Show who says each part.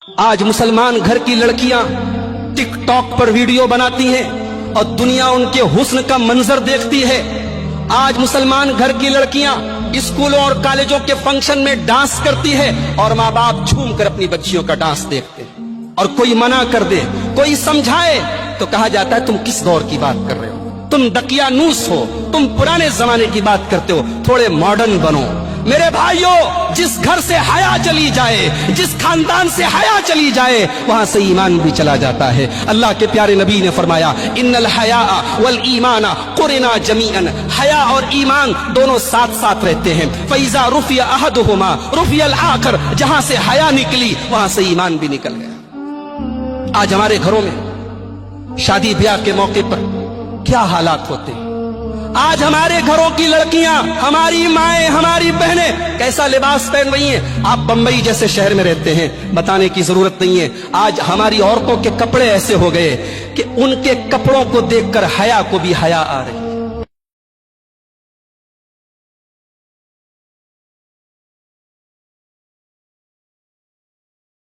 Speaker 1: آج مسلمان گھر کی لڑکیاں ٹک ٹاک پر ویڈیو بناتی ہیں اور دنیا ان کے حسن کا منظر دیکھتی ہے۔ آج مسلمان گھر کی لڑکیاں اسکولوں اور کالجوں کے فنکشن میں ڈانس کرتی ہے اور ماں باپ جھوم کر اپنی بچیوں کا ڈانس دیکھتے ہیں، اور کوئی منع کر دے، کوئی سمجھائے تو کہا جاتا ہے تم کس دور کی بات کر رہے ہو، تم دقیانوس ہو، تم پرانے زمانے کی بات کرتے ہو، تھوڑے ماڈرن بنو۔ میرے بھائیوں، جس گھر سے حیا چلی جائے، جس خاندان سے حیا چلی جائے، وہاں سے ایمان بھی چلا جاتا ہے۔ اللہ کے پیارے نبی نے فرمایا ان الحیاء والایمان قرنا جمیعا، حیا اور ایمان دونوں ساتھ ساتھ رہتے ہیں۔ فاذا رفع احدهما رفع الاخر، جہاں سے حیا نکلی وہاں سے ایمان بھی نکل گیا۔ آج ہمارے گھروں میں شادی بیاہ کے موقع پر کیا حالات ہوتے ہیں۔ آج ہمارے گھروں کی لڑکیاں، ہماری مائیں، ہماری بہنیں کیسا لباس پہن رہی ہیں۔ آپ بمبئی جیسے شہر میں رہتے ہیں، بتانے کی ضرورت نہیں ہے۔ آج ہماری عورتوں کے کپڑے ایسے ہو گئے کہ ان کے کپڑوں کو دیکھ کر حیا کو بھی حیا آ رہی ہے۔